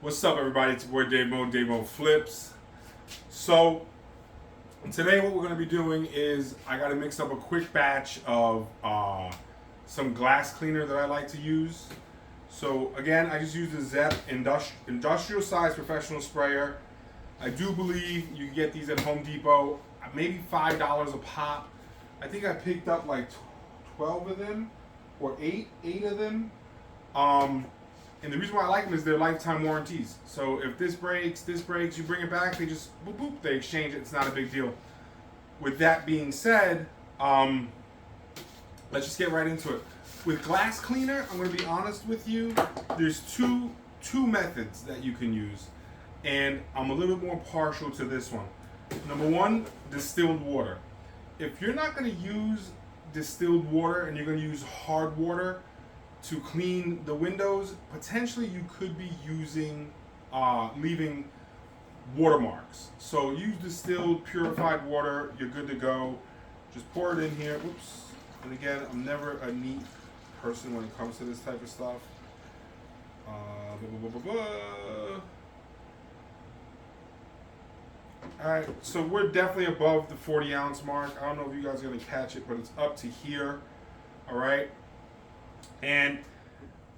What's up, everybody? It's your boy Dave Mo Flips. So, today what we're going to be doing is I got to mix up a quick batch of some glass cleaner that I like to use. So, again, I just use the Zep industrial size professional sprayer. I do believe you can get these at Home Depot, maybe $5 a pop. I think I picked up like 12 of them or eight of them. And the reason why I like them is they're lifetime warranties. So if this breaks, you bring it back, they just boop boop, they exchange it. It's not a big deal. With that being said, let's just get right into it. With glass cleaner, I'm going to be honest with you. There's two methods that you can use, and I'm a little bit more partial to this one. Number one, distilled water. If you're not going to use distilled water and you're going to use hard water to clean the windows, potentially you could be using, leaving watermarks. So use distilled, purified water, you're good to go. Just pour it in here, oops. And again, I'm never a neat person when it comes to this type of stuff. Alright, so we're definitely above the 40 ounce mark. I don't know if you guys are gonna catch it, but it's up to here. Alright. And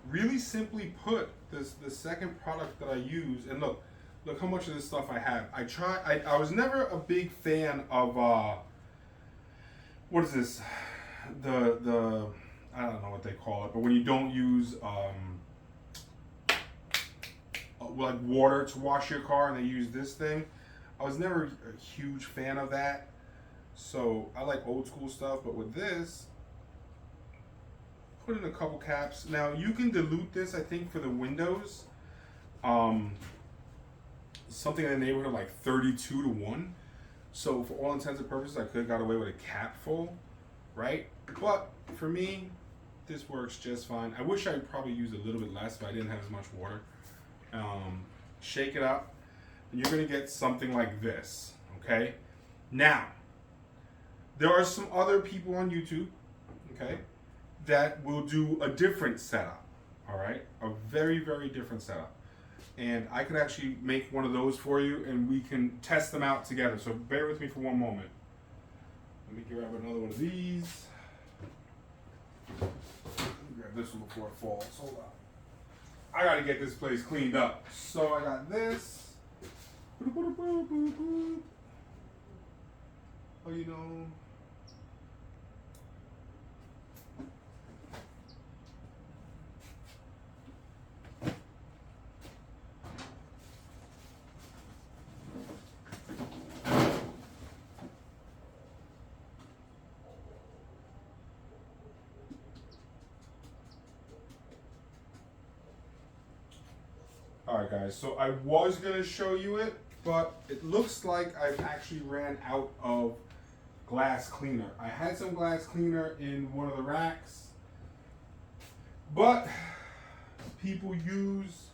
really simply put, the second product that I use, and look how much of this stuff I have. I was never a big fan of what is this? The I don't know what they call it, but when you don't use like water to wash your car and they use this thing, I was never a huge fan of that. So I like old school stuff, but with this, put in a couple caps. Now you can dilute this, I think, for the windows. Something in the neighborhood of like 32 to 1. So for all intents and purposes, I could have got away with a cap full, right? But for me, this works just fine. I wish I'd probably use a little bit less, but I didn't have as much water. Shake it up, and you're gonna get something like this, okay? Now, there are some other people on YouTube, okay, that will do a different setup, all right? A very, very different setup. And I could actually make one of those for you, and we can test them out together. So bear with me for one moment. Let me grab another one of these. Let me grab this one before it falls. Hold on. I gotta get this place cleaned up. So I got this. Oh, you know. Alright guys, so I was going to show you it, but it looks like I've actually ran out of glass cleaner. I had some glass cleaner in one of the racks, but people use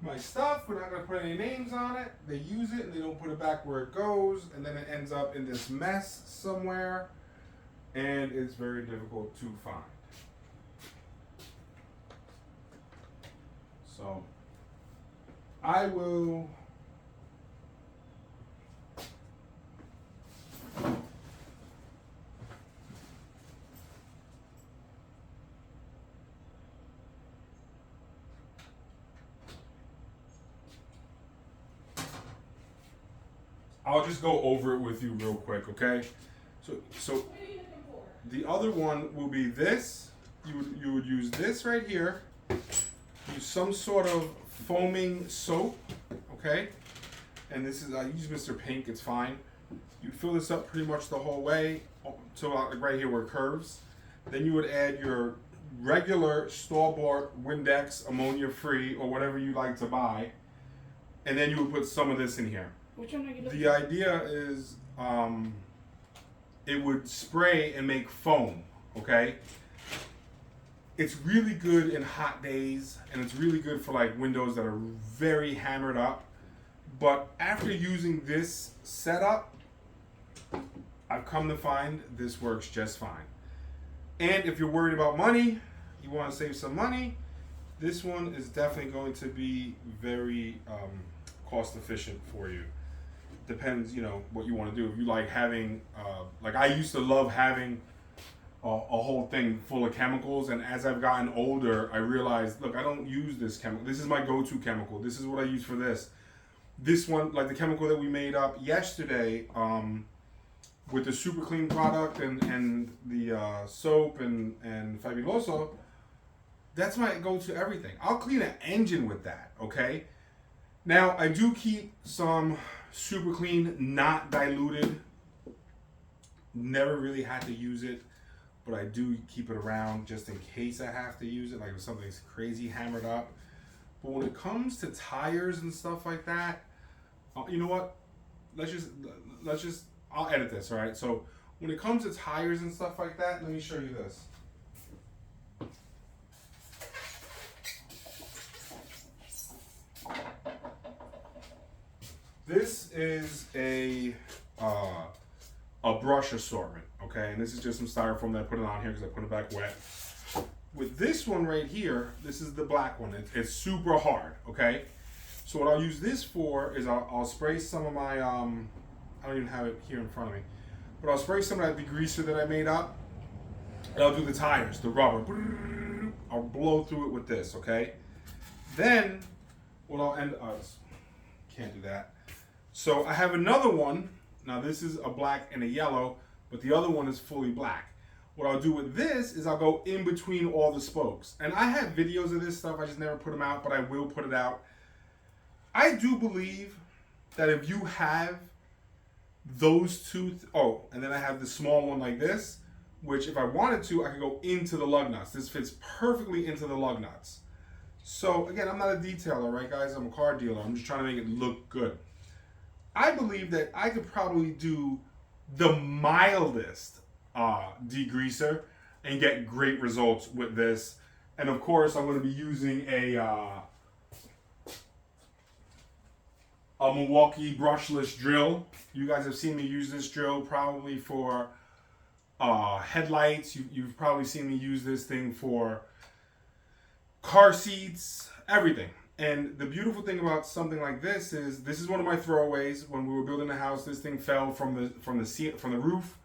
my stuff. We're not going to put any names on it. They use it and they don't put it back where it goes, and then it ends up in this mess somewhere, and it's very difficult to find. So I will I'll just go over it with you real quick, okay? So the other one will be this. You would use this right here. Use some sort of foaming soap, okay? And this is, I use Mr. Pink, it's fine. You fill this up pretty much the whole way to like right here where it curves. Then you would add your regular store-bought Windex ammonia free or whatever you like to buy. And then you would put some of this in here. Which one are you looking The idea is it would spray and make foam, okay? It's really good in hot days, and it's really good for like windows that are very hammered up. But after using this setup, I've come to find this works just fine. And if you're worried about money, you want to save some money, This one is definitely going to be very cost efficient for you. Depends, what you want to do. If you like having, like I used to love having a whole thing full of chemicals, and as I've gotten older, I realized, look, I don't use this chemical. This is my go-to chemical. This is what I use for this. This one, like the chemical that we made up yesterday, with the Super Clean product and the soap and Fabuloso, that's my go-to everything. I'll clean an engine with that, okay? Now, I do keep some Super Clean, not diluted. Never really had to use it, but I do keep it around just in case I have to use it, like if something's crazy hammered up. But when it comes to tires and stuff like that, you know what? Let's just, I'll edit this, all right? So when it comes to tires and stuff like that, let me show you this. This is a brush assortment, okay? And this is just some styrofoam that I put it on here because I put it back wet. With this one right here, this is the black one. It's super hard, okay? So what I'll use this for is I'll spray some of my, I don't even have it here in front of me, but I'll spray some of that degreaser that I made up, and I'll do the tires, the rubber. I'll blow through it with this, okay? Then, what I'll end, can't do that. So I have another one. Now this is a black and a yellow, but the other one is fully black. What I'll do with this is I'll go in between all the spokes. And I have videos of this stuff, I just never put them out, but I will put it out. I do believe that if you have those two, and then I have the small one like this, which if I wanted to, I could go into the lug nuts. This fits perfectly into the lug nuts. So again, I'm not a detailer, right guys? I'm a car dealer. I'm just trying to make it look good. I believe that I could probably do the mildest degreaser and get great results with this. And of course, I'm going to be using a Milwaukee brushless drill. You guys have seen me use this drill probably for headlights. You've probably seen me use this thing for car seats, everything. And the beautiful thing about something like this is one of my throwaways. When we were building the house, this thing fell from the roof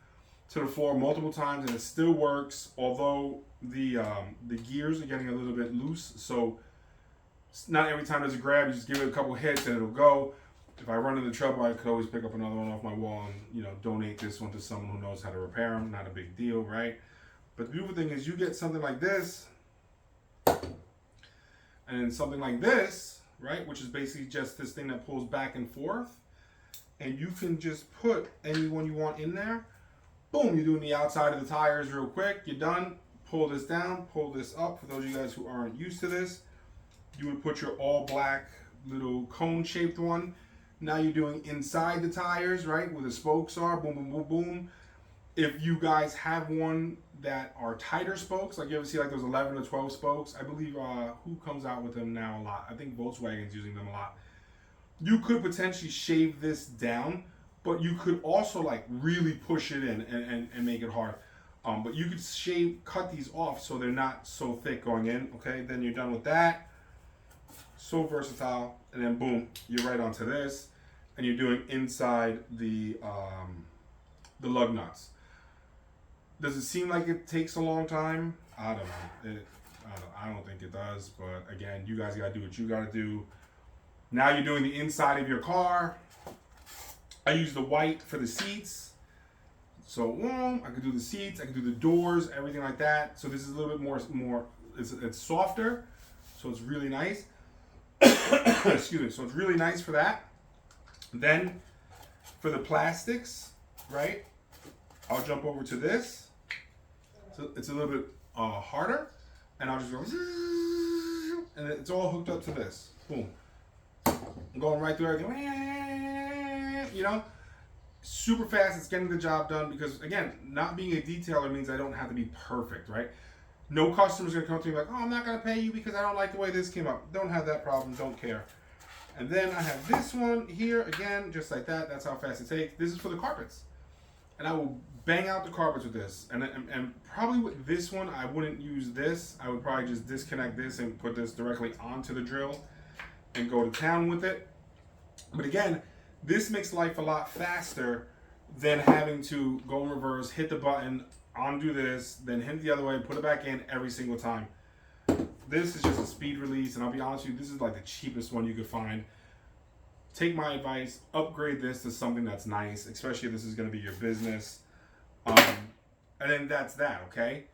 to the floor multiple times, and it still works. Although the gears are getting a little bit loose, so not every time there's a grab, you just give it a couple hits and it'll go. If I run into trouble, I could always pick up another one off my wall and donate this one to someone who knows how to repair them. Not a big deal, right? But the beautiful thing is you get something like this. And then something like this, right, which is basically just this thing that pulls back and forth. And you can just put anyone you want in there. Boom, you're doing the outside of the tires real quick. You're done. Pull this down, pull this up. For those of you guys who aren't used to this, you would put your all black little cone-shaped one. Now you're doing inside the tires, right, where the spokes are. Boom, boom, boom, boom. If you guys have one that are tighter spokes, like you ever see like those 11 or 12 spokes, I believe who comes out with them now a lot? I think Volkswagen's using them a lot. You could potentially shave this down, but you could also like really push it in and make it hard. But you could cut these off so they're not so thick going in, okay? Then you're done with that. So versatile. And then boom, you're right onto this. And you're doing inside the lug nuts. Does it seem like it takes a long time? I don't know. I don't think it does. But again, you guys got to do what you got to do. Now you're doing the inside of your car. I use the white for the seats. So I could do the seats. I could do the doors, everything like that. So this is a little bit more it's softer. So it's really nice. Excuse me. So it's really nice for that. Then for the plastics, right? I'll jump over to this. So it's a little bit harder, and I'll just go, and it's all hooked up to this. Boom. I'm going right through everything. Super fast. It's getting the job done because, again, not being a detailer means I don't have to be perfect, right? No customer's going to come to me like, I'm not going to pay you because I don't like the way this came up. Don't have that problem. Don't care. And then I have this one here, again, just like that. That's how fast it takes. This is for the carpets. And I will bang out the carpets with this. And probably with this one, I wouldn't use this. I would probably just disconnect this and put this directly onto the drill and go to town with it. But again, this makes life a lot faster than having to go in reverse, hit the button, undo this, then hit it the other way, put it back in every single time. This is just a speed release, and I'll be honest with you, this is like the cheapest one you could find. Take my advice, upgrade this to something that's nice, especially if this is going to be your business. And then that's that, okay?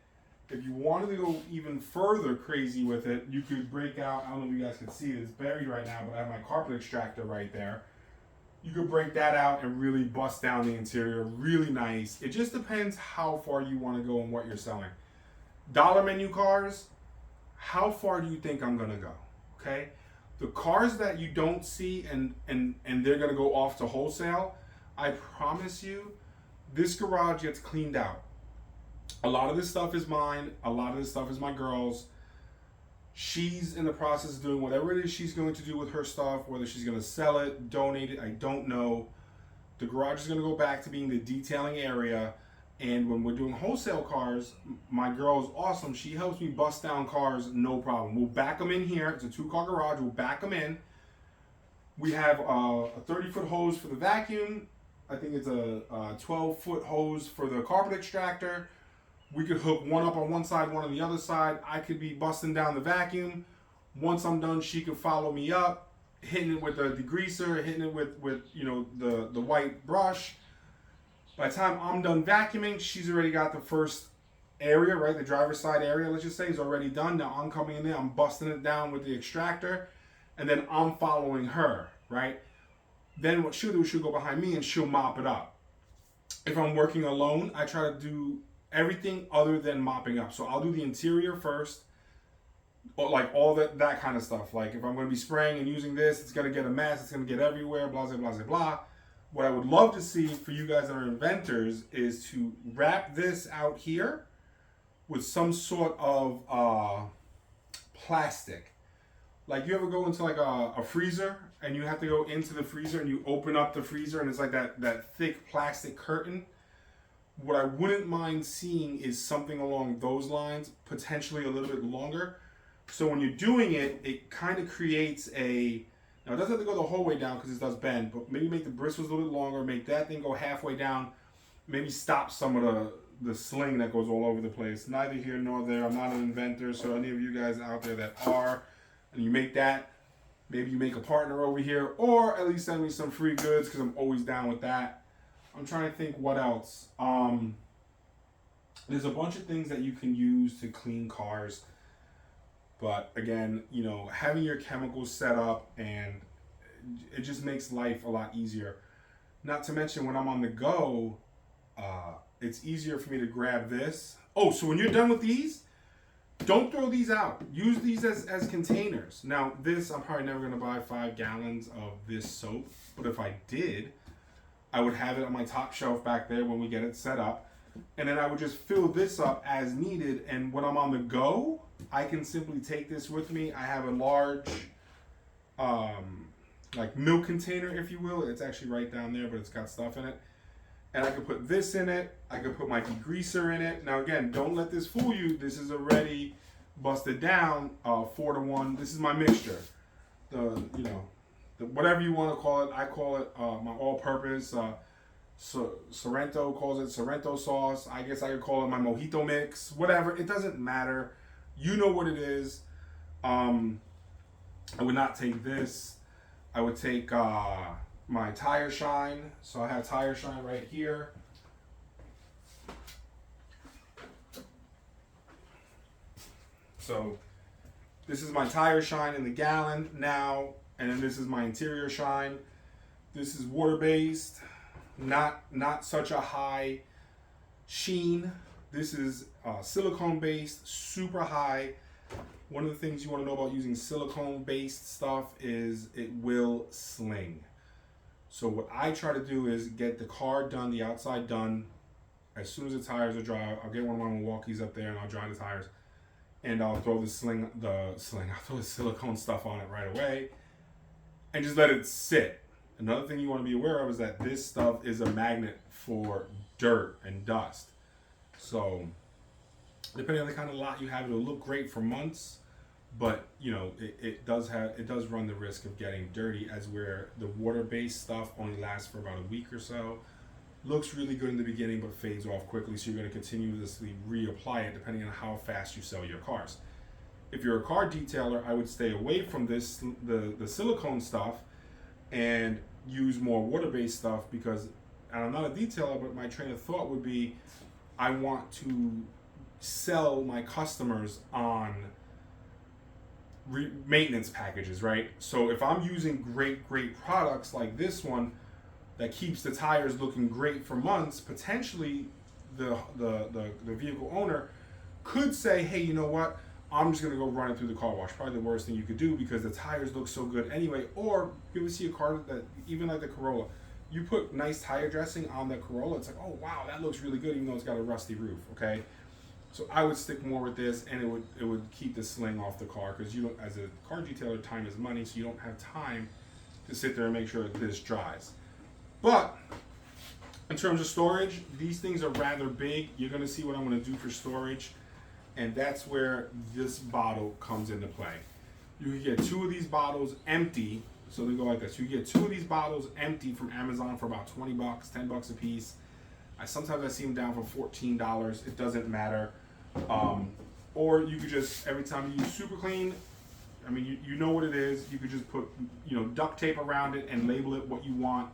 If you wanted to go even further crazy with it, you could break out, I don't know if you guys can see it, it's buried right now, but I have my carpet extractor right there. You could break that out and really bust down the interior, really nice. It just depends how far you want to go and what you're selling. Dollar menu cars, how far do you think I'm gonna go, okay? The cars that you don't see and they're gonna go off to wholesale, I promise you, this garage gets cleaned out. A lot of this stuff is mine. A lot of this stuff is my girl's. She's in the process of doing whatever it is she's going to do with her stuff, whether she's going to sell it, donate it, I don't know. The garage is going to go back to being the detailing area. And when we're doing wholesale cars, my girl is awesome. She helps me bust down cars, no problem. We'll back them in here. It's a 2-car garage. We'll back them in. We have a 30-foot hose for the vacuum. I think it's a 12-foot hose for the carpet extractor. We could hook one up on one side, one on the other side. I could be busting down the vacuum. Once I'm done, she can follow me up, hitting it with the degreaser, hitting it with the white brush. By the time I'm done vacuuming, she's already got the first area, right? The driver's side area, let's just say, is already done. Now I'm coming in there, I'm busting it down with the extractor, and then I'm following her, right? Then what she'll do is she'll go behind me and she'll mop it up. If I'm working alone, I try to do everything other than mopping up. So I'll do the interior first, like all that kind of stuff. Like if I'm going to be spraying and using this, it's going to get a mess, it's going to get everywhere, blah, blah, blah, blah, blah. What I would love to see for you guys that are inventors is to wrap this out here with some sort of plastic. Like you ever go into like a freezer and you have to go into the freezer and you open up the freezer and it's like that thick plastic curtain. What I wouldn't mind seeing is something along those lines, potentially a little bit longer. So when you're doing it, it kind of creates now it doesn't have to go the whole way down because it does bend, but maybe make the bristles a little bit longer, make that thing go halfway down, maybe stop some of the sling that goes all over the place. Neither here nor there. I'm not an inventor, so any of you guys out there that are, and you make that, maybe you make a partner over here, or at least send me some free goods because I'm always down with that. I'm trying to think what else. There's a bunch of things that you can use to clean cars. But again, having your chemicals set up and it just makes life a lot easier. Not to mention when I'm on the go, it's easier for me to grab this. Oh, so when you're done with these, don't throw these out. Use these as containers. Now this, I'm probably never gonna buy 5 gallons of this soap, but if I did, I would have it on my top shelf back there when we get it set up. And then I would just fill this up as needed. And when I'm on the go, I can simply take this with me. I have a large, like milk container, if you will. It's actually right down there, but it's got stuff in it. And I can put this in it. I can put my degreaser in it. Now again, don't let this fool you. This is already busted down 4-to-1. This is my mixture. Whatever you want to call it. I call it my all-purpose. Sorrento calls it Sorrento sauce. I guess I could call it my mojito mix. Whatever. It doesn't matter. You know what it is. I would not take this. I would take my tire shine. So I have tire shine right here. So this is my tire shine in the gallon now. And then this is my interior shine. This is water-based. Not such a high sheen. This is silicone-based, super high. One of the things you want to know about using silicone-based stuff is it will sling. So what I try to do is get the car done, the outside done. As soon as the tires are dry, I'll get one of my Milwaukee's up there and I'll dry the tires. And I'll throw I'll throw the silicone stuff on it right away. And just let it sit. Another thing you want to be aware of is that this stuff is a magnet for dirt and dust. So depending on the kind of lot you have, it'll look great for months, but you know it does run the risk of getting dirty, as where the water-based stuff only lasts for about a week or so. Looks really good in the beginning but fades off quickly, so you're going to continuously reapply it depending on how fast you sell your cars. If you're a car detailer, I would stay away from this the silicone stuff and use more water-based stuff, because, and I'm not a detailer, but my train of thought would be, I want to sell my customers on maintenance packages, right? So if I'm using great products like this one that keeps the tires looking great for months, potentially the vehicle owner could say, hey, you know what, I'm just gonna go run it through the car wash. Probably the worst thing you could do, because the tires look so good anyway. Or you ever see a car that, even like the Corolla, you put nice tire dressing on the Corolla, it's like, oh wow, that looks really good, even though it's got a rusty roof. Okay, so I would stick more with this, and it would keep the sling off the car, because you don't, as a car detailer, time is money, so you don't have time to sit there and make sure that this dries. But in terms of storage, these things are rather big. You're gonna see what I'm gonna do for storage, and that's where this bottle comes into play. You can get 2 of these bottles empty, so they go like this. You get 2 of these bottles empty from Amazon for about $20, $10 a piece. Sometimes I see them down for $14. It doesn't matter. Or you could just, every time you use Super Clean, I mean, you know what it is. You could just put, duct tape around it and label it what you want,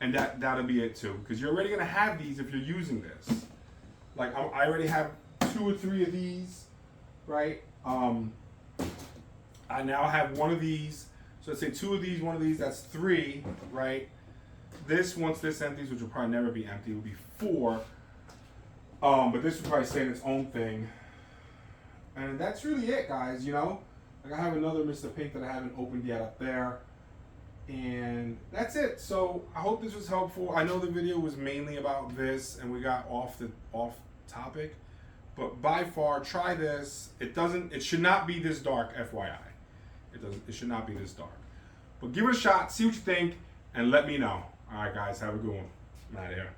and that'll be it too. Because you're already gonna have these if you're using this. Like I already have 2 or 3 of these, right? I now have 1 of these. So let's say 2 of these, 1 of these. That's 3, right? This, once this empties, which will probably never be empty, will be 4. But this will probably stay in its own thing. And that's really it, guys. Like I have another Mr. Pink that I haven't opened yet up there. And that's it. So I hope this was helpful. I know the video was mainly about this, and we got off topic. But by far, try this. It should not be this dark, FYI. It should not be this dark. But give it a shot, see what you think, and let me know. All right, guys, have a good one. I'm out of here.